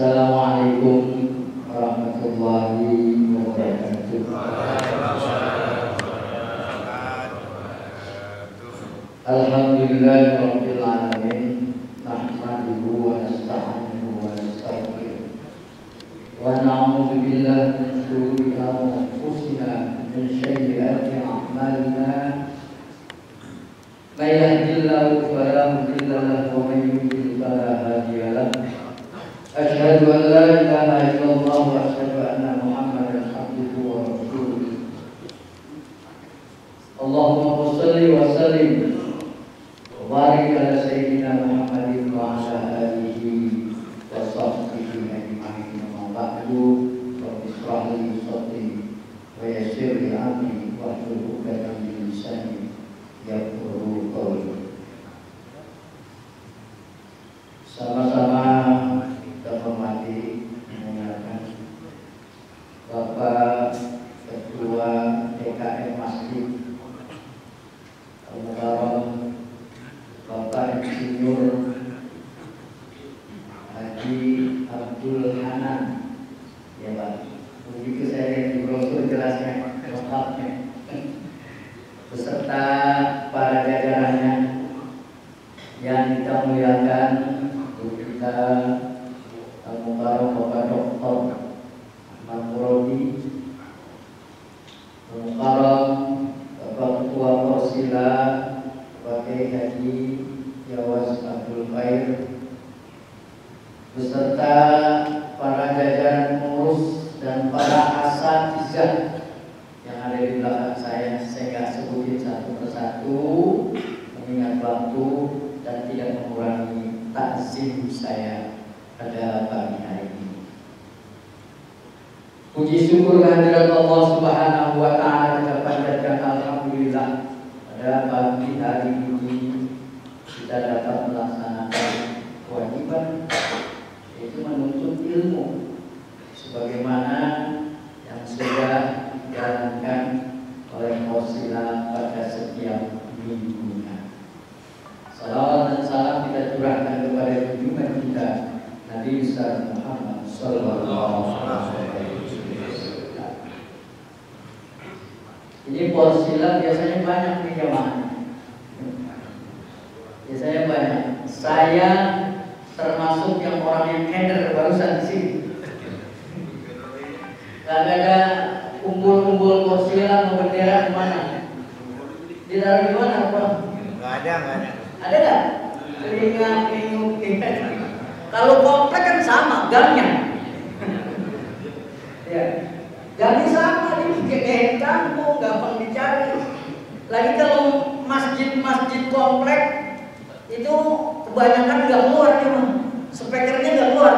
Assalamualaikum warahmatullahi wabarakatuh. Alhamdulillahirabbil alamin. Nahmaduhu wa nasta'inuhu wa nastaghfiruh. Wa na'udzu billahi min shururi anfusina min sayyiati a'malina. May yahdihillahu fala mudilla lahu wa may yudlil fala hadiya lahu. Asyhadu an la ilaha illallah wa asyhadu anna Muhammadan abduhu wa rasuluh. Allahumma shalli wa sallim wa barik ala sayyidina Muhammadin wa ala alihi wa sahbihi ajma'in. Amma ba'du, rabbi shrah li sadri wa yassir li amri wahlul 'uqdatam min lisani yafqahu qawli. Sama-sama kita hormati mendengarkan Bapak Ketua DKM Masjid Al-Mukarram, Bapak Insinyur Haji Abdul Hanan, ya Pak. Begitu saya di brosur jelasnya lengkapnya, beserta para jajarannya yang kita muliakan, guru kita Al-Mukarram Bapak Dr. Ahmad Muradi, Al-Mukarram Bapak Ketua Porsila Bapak Haji Jawas Abdul Khair, beserta para jajaran pengurus dan para asatizah yang ada di belakang saya nggak sebutin satu persatu mengingat waktu dan tidak mengurangi takzim saya pada pagi hari ini. Puji syukur kehadirat Allah Subhanahu wa taala kita panjatkan alhamdulillah pada pagi hari ini kita dapat melaksanakan kewajiban, yaitu menuntut ilmu sebagaimana yang sudah dijalankan oleh Porsila pada setiap minggunya. Salawat dan salam kita curahkan kepada junjungan kita Nabi besar Muhammad sallallahu alaihi wasallam. Ini Porsila biasanya banyak nih jamaah. Biasanya banyak. Saya termasuk yang orang yang keder barusan di sini. Gak ada kumpul-kumpul Porsila mau bendera kemana? Ditaruh di mana Pak? Gak ada. Ada nggak? Telinga. Kalau komplek kan sama gangnya. Ya, gangnya sama di kampung, gampang dicari. Lagi kalau masjid komplek itu kebanyakan nggak keluar cuma speakernya nggak keluar.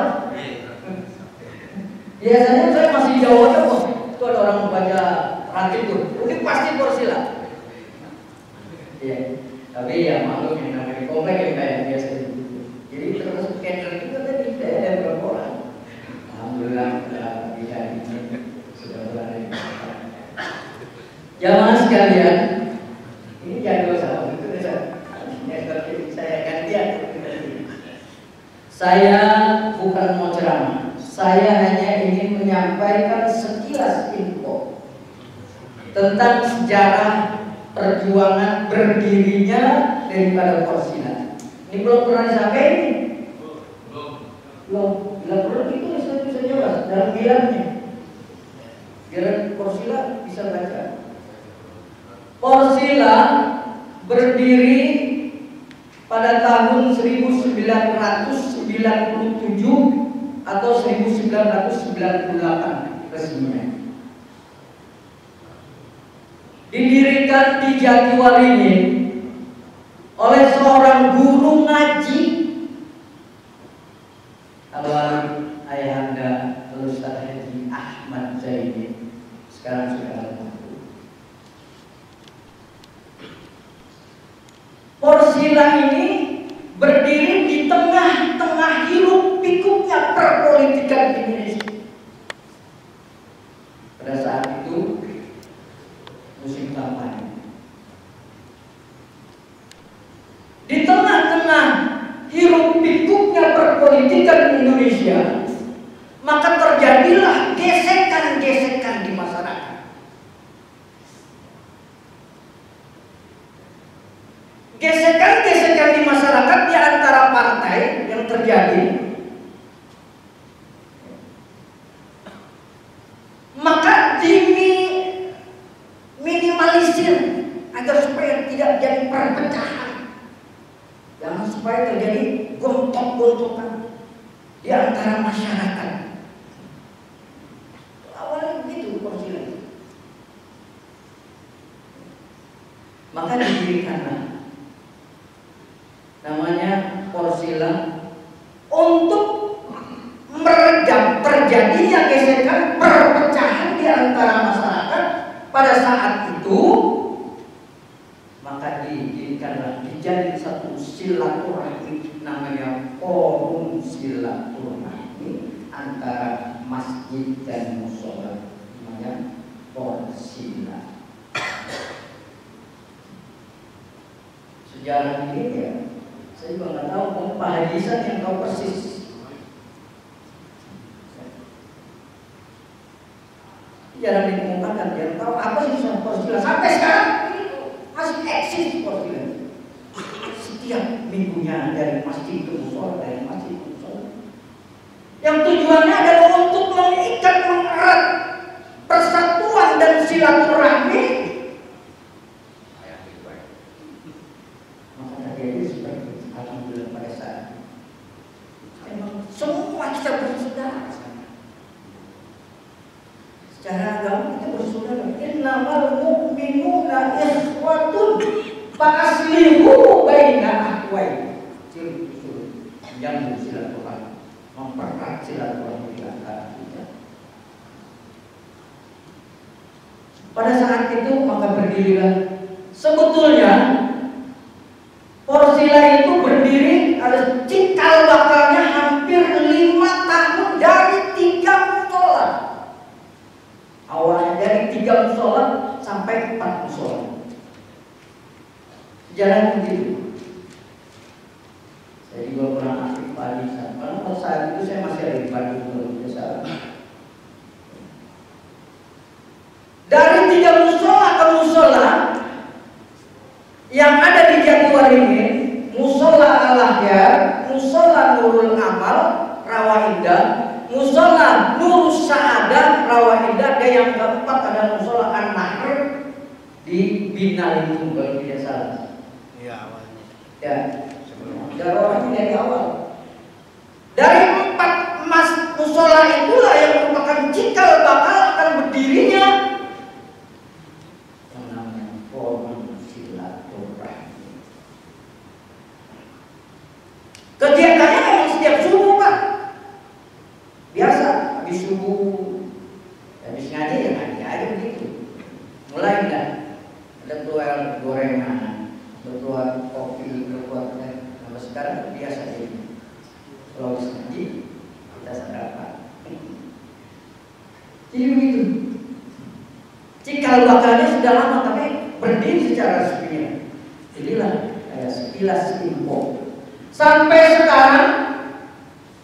Biasanya saya masih jauh aja kok. Itu ada orang baca ratib tuh, ini pasti Porsila. Iya. Tapi ya maklum yang namanya komplek yang kayak biasa itu. Jadi terus keder itu tadi tidak ada berapa orang. Alhamdulillah di hari ini sudah berada di sana. Jamaah sekalian, ini jadwal sama itu saya gantian. Saya bukan mau ceramah. Saya hanya ingin menyampaikan sekilas info tentang sejarah perjuangan berdirinya daripada Porsila. Ini belum pernah disampaikan ini. Belum perlu itu bisa jelas dalam bilannya. Biar Porsila bisa baca. Porsila berdiri pada tahun 1997 atau 1998 resminya. Didirikan di Jatiwaringin oleh seorang guru ngaji, almarhum ayahanda Ustaz Haji Ahmad Zaini, sekarang sudah almarhum. Porsila ini berdiri di tengah-tengah hiruk pikuknya perpolitikan Indonesia. Pada saat itu musim kampanye. Di tengah-tengah hiruk pikuknya perpolitikan Indonesia, maka terjadilah gesekan-gesekan di masyarakat. Gesekan-gesekan di masyarakat di antara partai yang terjadi, maka diminimalisir agar supaya tidak jadi perpecahan. Jangan supaya terjadi gontok-gontokan di antara masyarakat. Awalnya begitu Porsila. Maka didirikanlah namanya Porsila untuk meredam terjadinya gesekan perpecahan di antara masyarakat pada saat itu. Maka dijadikanlah dijadi satu silaturahmi namanya forum silaturahmi antara masjid dan mushola, namanya Porsila. Sejarah ini ya, saya juga nggak tahu, Pak Hadisan yang tahu persis. Jarang ditemukan, jarang tahu apa sih Porsila sampai sekarang. Masih eksis Porsila. Setiap minggunya dari masjid ke mushola, dari masjid ke mushola. Yang tujuannya adalah untuk mengikat, mengerat persatuan dan silaturahmi. Maka terjadi seperti alhamdulillah pada saat memang semua kita bersaudara. Secara agama kita bersaudara. Innamal mu'minuna ikhwatun fa'aslihu baina akhwaykum. Yang silaturahmi, mempererat silaturahmi di antara kita. Pada saat itu maka berdirilah. Sebetulnya Porsila itu berdiri, ada cikal bakalnya hampir 5 tahun dari 3 mushola. Awalnya dari 3 mushola sampai 4 mushola. Sejarah begitu. Saya juga pernah aktif pagi, karena pada saat itu saya masih ada di Bandung biasa. Dari 3 mushola ke mushola yang ada di Jatiwaringin, mushola Al-Ahyar, mushola Nurul Amal, Rawa Indah, mushola Nur Sa'adah, Rawa Indah, dan yang keempat adalah mushola An-Nahr di Binalitung kalau tidak salah. Iya awalnya. Ya. Dari orang dari awal. Dari 4 mushola itulah yang merupakan cikal bakal akan berdirinya yang namanya forum silaturahmi. Kegiatannya memang setiap subuh Pak. Biasa habis subuh, habis ngaji ya ngaji aja begitu. Mulai enggak ada keluar gorengan, keluar kopi, keluar teh. Kalau sekarang biasa jadi. Kalau habis ngaji kita sarapan. Jadi begitu. Cikal bakalnya sudah lama tapi berdiri secara resmi. Inilah kayak sekilas info. Sampai sekarang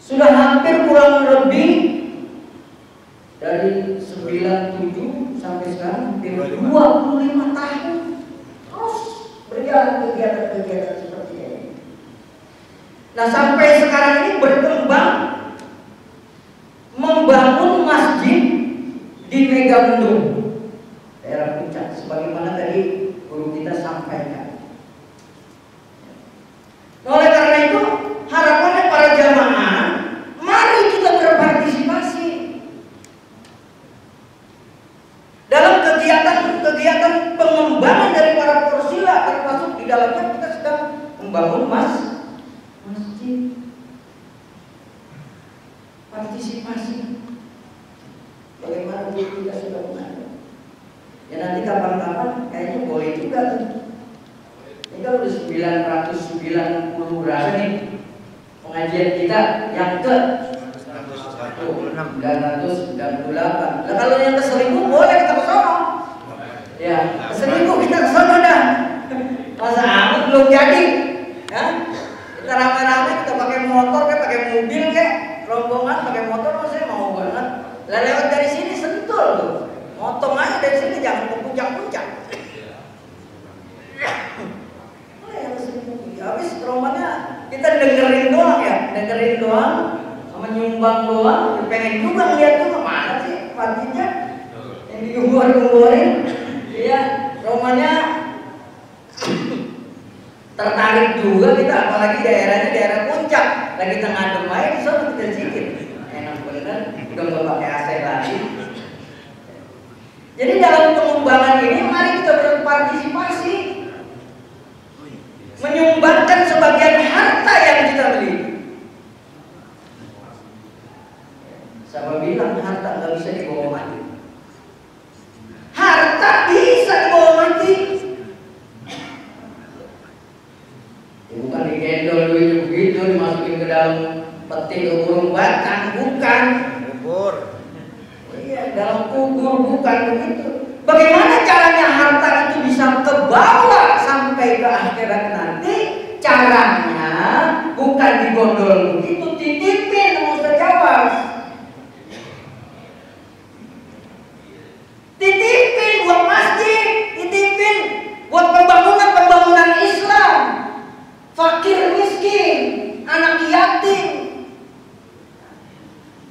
sudah hampir kurang lebih dari 97 sampai sekarang hampir 25 tahun terus berjalan kegiatan-kegiatan seperti ini. Nah sampai sekarang ini berkembang membangun masjid di Megamendung, daerah Puncak, sebagaimana tadi guru kita sampaikan. Oleh karena itu harapannya para jamaah, mari kita berpartisipasi dalam kegiatan pengembangan dari para Porsila, termasuk di dalamnya kita sedang membangun masjid. Partisipasi bagaimana kita sudah mengajar. Ya nanti kapan-kapan kayaknya boleh juga tuh. Ini kan udah 990 berapa nih pengajian kita yang ke 998. Nah kalau yang ke 1000 boleh kita ke sono. Ya, ke 1000 kita ke sono dah. Masa amat belum jadi. Ya? Kita rame-rame, kita pakai motor, kayak pakai mobil, kayak rombongan pakai motor, saya mau Lah lewat dari sini sentul tuh. Motong aja dari sini, jangan ke puncak-puncak. Habis romannya kita dengerin doang ya, dengerin doang, menyumbang doang, pengen juga lihat tuh mana sih paginya yang digembor-gemborin. Iya, romannya tertarik juga kita, apalagi daerahnya daerah puncak, lagi tengah demai, di sana kita zikir, enak bener, udah nggak pakai AC lagi. Jadi dalam pengembangan ini mari kita berpartisipasi, menyumbangkan sebagian harta yang kita miliki. Saya bilang harta nggak bisa dibawa mati. Harta bisa dibawa mati. Ya, bukan digendol duit begitu dimasukin ke dalam peti burung batang, bukan. Kubur. Iya, dalam kubur bukan begitu. Bagaimana caranya harta itu bisa kebawa sampai ke akhirat nanti? Caranya bukan digondol begitu, titipin sama Ustaz Jawas. Titipin buat masjid, titipin buat pembangunan Islam, fakir miskin, anak yatim,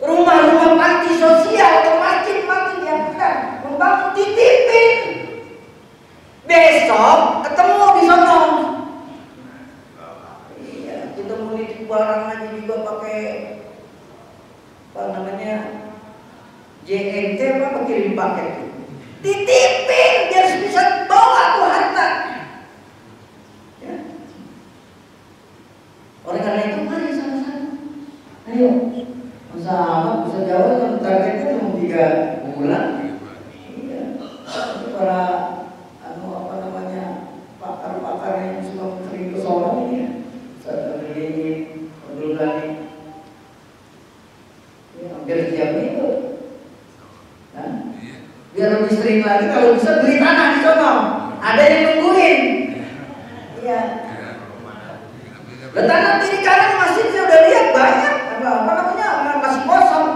rumah-rumah panti sosial, atau masjid-masjid yang kita membangun, titipin. Besok ketemu di sana. Iya, kita mau nitip barang aja juga pakai apa namanya JNT, apa kirim paket. Titipin biar bisa bawa tuh harta. Ya. Oleh karena itu mari sama-sama. Ayo, sama bisa jawab kan targetnya cuma 3 bulan. Iya. Para apa namanya pakar-pakar yang suka sering ke sono ini ya. Saya ini dulu kali. Ya, hampir setiap minggu. Nah, biar lebih sering lagi kalau bisa beli tanah di sono. Ada yang nungguin. Iya. Dan tanah kiri kanan masjid saya udah lihat banyak. Apa namanya masih kosong.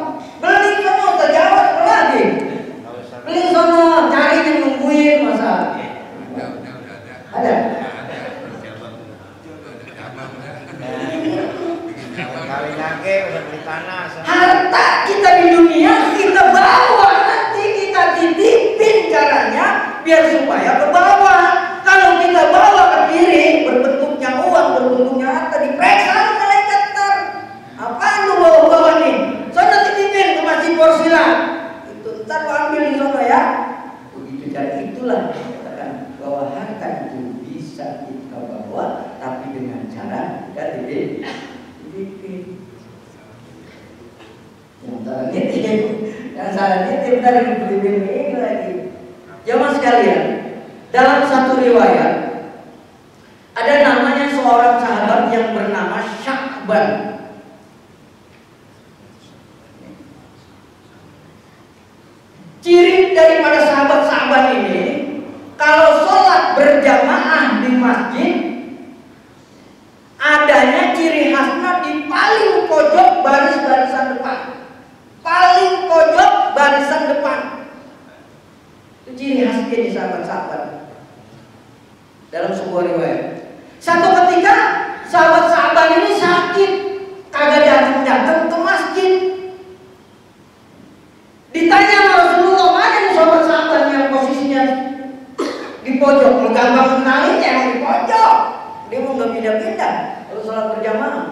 Beli sono terjawab lagi. Beli sono, cari yang nungguin masa. Ada. Kawin lagi udah beli tanah. Harta kita di dunia kita bawa, nanti kita titipin caranya biar supaya ke bawah. Kalau kita bawa ke kiri berbentuknya uang, berbentuknya harta, diperiksa malaikat ntar. Apaan lu bawa nih? Sono titipin ke masjid Porsila. Itu ntar lu ambil di sono ya. Begitu cara itulah katakan bahwa harta itu bisa kita bawa, tapi dengan cara kita titipin. Yang salah nitip dari titipin ini lagi. Jamaah sekalian, dalam satu riwayat ada namanya seorang sahabat yang bernama Sya'ban. Ciri daripada sahabat-sahabat ini, kalau sholat berjamaah di masjid, adanya ciri khasnya di paling pojok barisan depan. Paling pojok barisan depan. Itu ciri khasnya di sahabat-sahabat. Dalam sebuah riwayat, satu ketika sahabat-sahabat ini sakit, kagak datang ke masjid. Ditanya sama Rasulullah, mana nih sahabat-sahabat yang posisinya di pojok, gampang kenalinya yang di pojok. Dia mau nggak pindah-pindah kalau sholat berjamaah.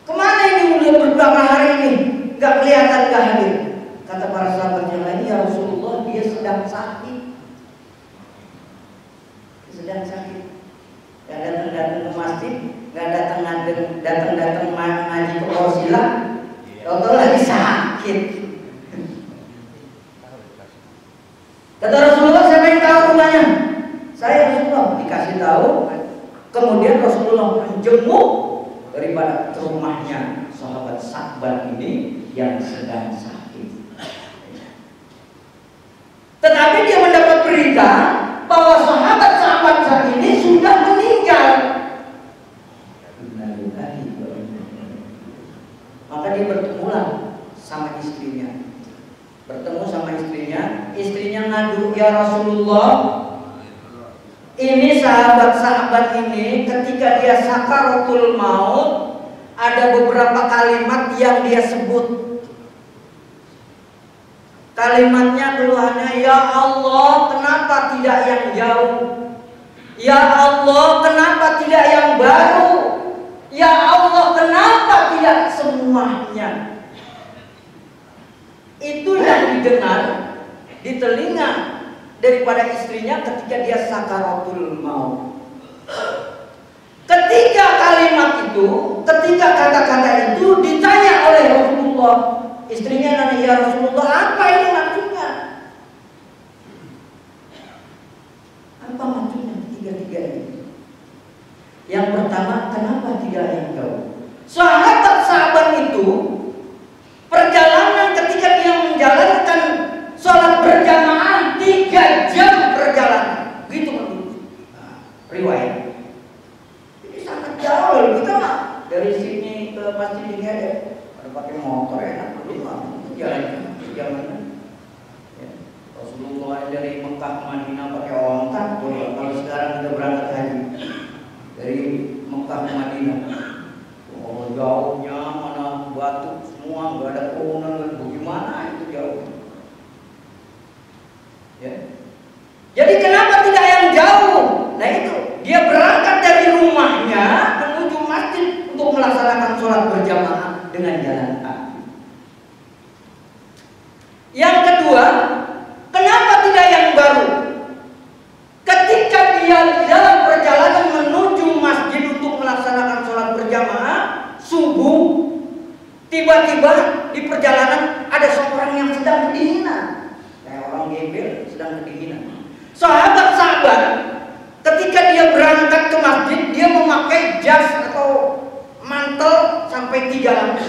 Kemana ini udah beberapa hari ini nggak kelihatan nggak hadir? Kata para sahabat yang lain, ya Rasulullah dia sedang sakit. Sedang sakit. Gak datang ke masjid, gak datang ngaji ke Porsila. Tahu-tahu lagi sakit. Kata Rasulullah, saya ingin tahu rumahnya. Saya Rasulullah dikasih tahu. Kemudian Rasulullah menjenguk daripada ke rumahnya sahabat Sya'ban ini yang sedang sakit. Tetapi dia mendapat berita bahwa sahabat-sahabat saat ini sudah meninggal. Maka dia bertemulah sama istrinya. Bertemu sama istrinya ngadu, "Ya Rasulullah, ini sahabat-sahabat ini ketika dia sakaratul maut ada beberapa kalimat yang dia sebut. Kalimatnya keluhannya, ya Allah, kenapa tidak yang jauh? Ya Allah, kenapa tidak yang baru? Ya Allah, kenapa tidak semuanya?" Itu yang didengar di telinga daripada istrinya ketika dia sakaratul maut. Ketika kalimat itu, ketika kata-kata itu ditanya oleh Rasulullah, istrinya nanya, "Ya Rasulullah, apa ini maksudnya?" Apa maksudnya tiga-tiga ini? Yang pertama, kenapa tidak yang jauh? Sahabat-sahabat itu perjalanan ketika dia menjalankan sholat berjamaah 3 jam perjalanan, gitu riwayat. Ini sangat jauh. Kita dari sini ke masjid ini ada pakai motor enak dulu mah jalan. Ya. Rasulullah dari Mekah ke Madinah pakai onta. Kalau sekarang kita berangkat haji dari Mekah ke Madinah, oh jauhnya, mana batu semua, nggak ada pohon, bagaimana itu jauh. Ya. Jadi kenapa tidak yang jauh? Nah itu, dia berangkat dari rumahnya menuju masjid untuk melaksanakan sholat berjamaah dengan jalan kaki. Yang kedua, kenapa tidak yang baru? Ketika dia dalam perjalanan menuju masjid untuk melaksanakan sholat berjamaah subuh, tiba-tiba di perjalanan ada seorang yang sedang kedinginan, kayak orang gembel sedang kedinginan. Sahabat-sahabat ketika dia berangkat ke masjid, dia memakai jas atau mantel sampai 3 lapis.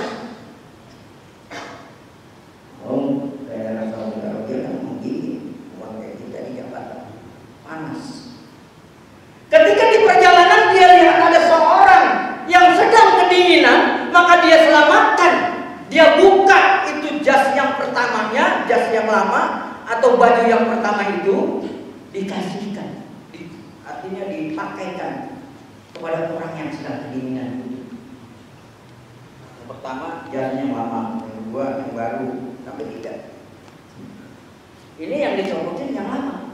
Oh, daerah Saudi Arabia kan begini, bukan kayak kita di Jakarta, panas. Ketika di perjalanan dia lihat ada seorang yang sedang kedinginan, maka dia selamatkan. Dia buka itu jas yang pertamanya, jas yang lama atau baju yang pertama itu dikasihkan, artinya dipakaikan kepada orang yang sedang kedinginan. Yang pertama jasnya yang lama, yang kedua yang baru, tapi tidak. Ini yang dicopotin yang lama,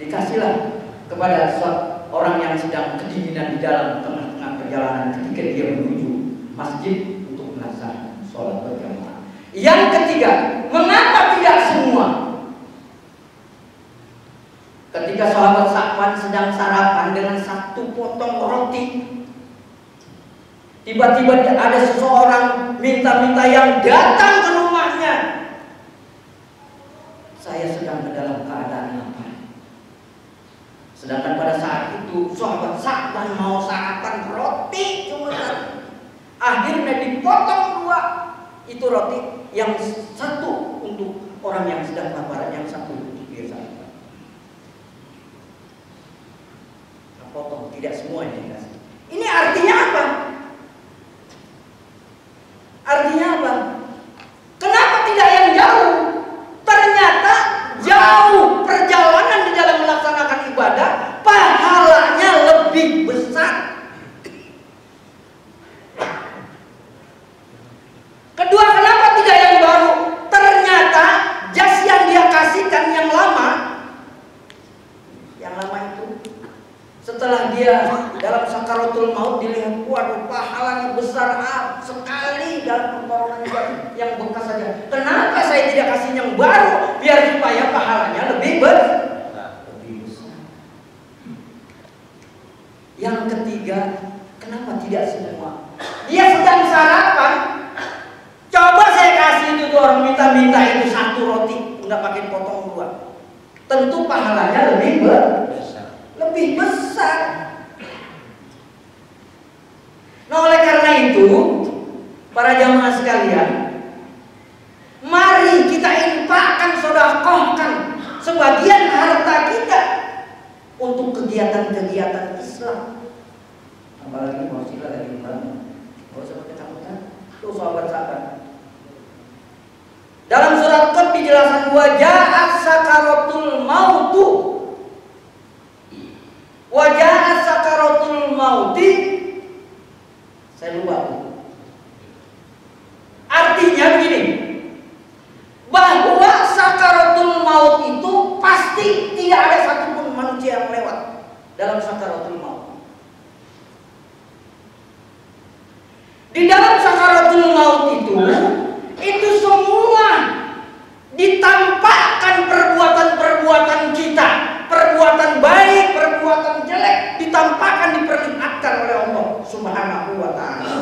dikasihlah kepada orang yang sedang kedinginan di dalam tengah-tengah perjalanan ketika dia menuju masjid untuk melaksanakan sholat berjamaah. Yang ketiga, mengapa tidak semua? Ketika sahabat Sa'ban sedang sarapan dengan 1 potong roti, tiba-tiba ada seseorang minta-minta yang datang ke rumahnya. Saya sedang ke dalam keadaan lapar. Sedangkan pada saat itu sahabat Sa'ban mau sarapan roti cuma 1. Akhirnya dipotong 2 itu roti, yang 1 untuk orang yang sedang lapar, yang 1 untuk dia sarapan. Potong, tidak semuanya dikasih. Ini artinya apa? Artinya apa? Kenapa tidak yang jauh? Ternyata jauh perjalanan di dalam melaksanakan ibadah, pahalanya lebih besar. Kedua, kenapa tidak yang baru? Ternyata jas yang dia kasihkan yang lama itu setelah dia dalam sakaratul maut dilihat, waduh pahalanya besar sekali dalam pertolongan yang bekas saja. Kenapa saya tidak kasih yang baru biar supaya pahalanya lebih besar? Yang ketiga, kenapa tidak semua? Dia sedang sarapan, coba saya kasih itu tuh orang minta itu 1 roti, nggak pakai potong 2, tentu pahalanya lebih besar. Nah oleh karena itu, para jamaah sekalian, mari kita infakkan, sedekahkan sebagian harta kita untuk kegiatan-kegiatan Islam. Apalagi mau sila lagi bangun, nggak usah pakai takutan. Tuh sahabat-sahabat, Dalam surat Qaf dijelaskan waja'at sakaratul mautu. Waja'at sakaratul mauti. Saya lupa. Artinya begini, bahwa sakaratul maut itu pasti tidak ada satupun manusia yang lewat dalam sakaratul maut. Di dalam sakaratul maut itu semua ditampakkan perbuatan-perbuatan kita, perbuatan baik, perbuatan jelek, ditampakkan, diperlihatkan oleh Allah Subhanahu wa ta'ala.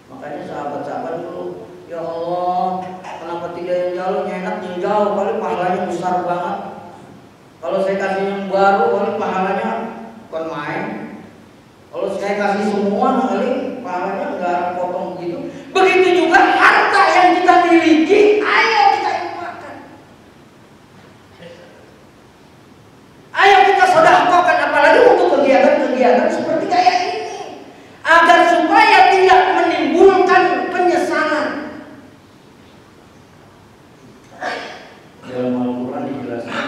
Makanya sahabat-sahabat dulu, ya Allah, kenapa tidak yang jauh, yang enak yang jauh, kali pahalanya besar banget. Kalau saya kasih yang baru, kali pahalanya bukan main. Kalau saya kasih semua, kali pahalanya nggak potong gitu. Begitu juga harta yang kita miliki, ayo kita infakkan. Ayo kita sedekahkan, apalagi untuk kegiatan-kegiatan seperti kayak ini, agar supaya tidak menimbulkan penyesalan. Dalam Al-Quran dijelaskan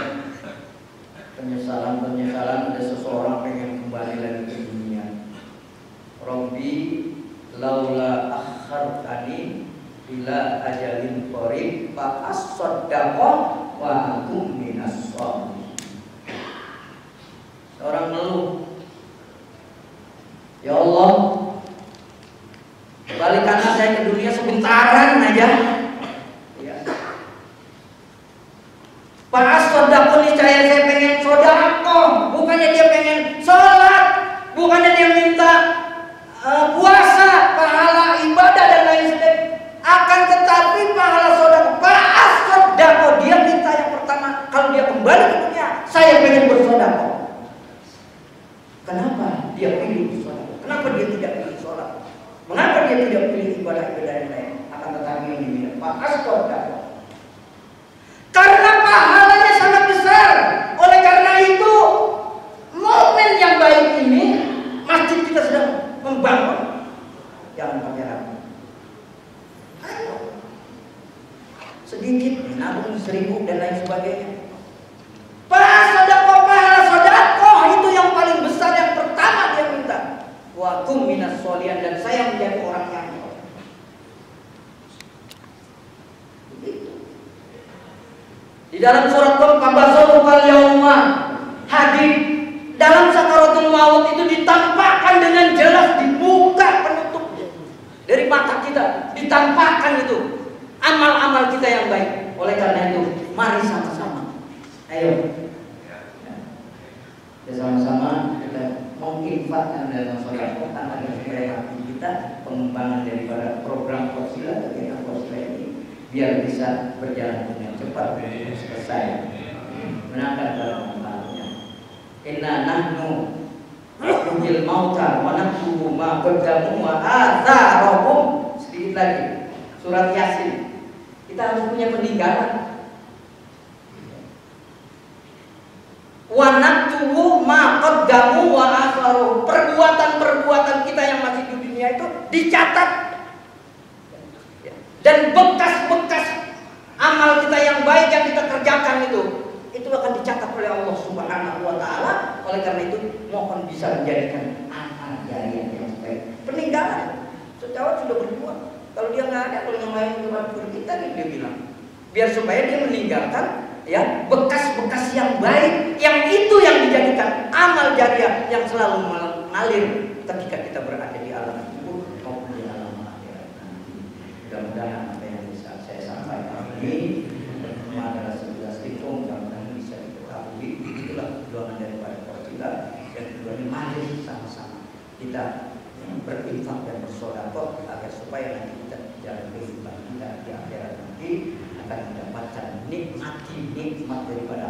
penyesalan ada seseorang pengen kembali lagi ke dunia. Rabbi laula akhartani ila ajalin qarib fa as-saddaqa wa akum minas sholihin. Seorang ngeluh, ya Allah, balikanlah saya ke dunia sebentaran aja. Ya. Fa as-saddaqa, niscaya saya pengen sedekah, bukannya dia pengen sholat, bukannya dia minta puasa, pahala ibadah dan lain sebagainya. Akan tetapi pahala sedekah, paas sedekah, dia minta yang pertama, kalau dia kembali ke dunia, saya pengen bersedekah. Kenapa dia pilih sholat? Kenapa dia tidak pilih sholat? Mengapa dia tidak pilih ibadah-ibadah yang lain? Akan tetapi yang diminta paas sedekah. Karena pahalanya sangat besar. Oleh karena itu, momen yang baik ini, masjid kita sedang membangun, jangan pakai ragu. Ayo, sedikit menabung 1.000 dan lain sebagainya. Sedekah, pahala sedekah itu yang paling besar, yang pertama dia minta. Wa kum minas sholihin, dan saya menjadi orang yang begitu. Di dalam surat Qaf, kabasorukal yauma hadid. Dalam sakaratul maut itu ditampakkan dengan jelas, dibuka penutupnya dari mata kita, ditampakkan itu amal-amal kita yang baik. Oleh karena itu, mari sama-sama, ayo, ya, sama-sama kita menginfakkan dalam sedekah agar supaya hati kita, pengembangan daripada program Qafsila, kegiatan Qafsila ini biar bisa berjalan dengan cepat, selesai, menangkan dalam inna nahnu nuhyil mauta wa naktubu ma qaddamu wa atharahum. Sedikit lagi, surat Yasin. Kita harus punya peninggalan. Wa naktubu ma qaddamu wa atharahum. Perbuatan-perbuatan kita yang masih di dunia itu dicatat, dan bekas-bekas amal kita yang baik yang kita kerjakan itu akan dicatat oleh Allah Subhanahu wa ta'ala. Oleh karena itu, mohon bisa menjadikan amal jariah yang baik, peninggalan. Sejauh sudah berbuat, kalau dia nggak ada, kalau yang lain cuma kita nih, dia bilang, biar supaya dia meninggalkan ya bekas-bekas yang baik, yang itu yang dijadikan amal jariah yang selalu mengalir ketika kita berada di alam kubur maupun di alam akhirat nanti. Mudah-mudahan apa yang bisa saya sampaikan ini adalah sebuah stikum, mudah-mudahan bisa diketahui. Itulah perjuangan daripada Qafsila, dan tujuannya mari sama-sama kita berinfak dan bersedekah agar supaya nanti kita jalan kehidupan kita di akhirat nanti akan mendapatkan nikmat daripada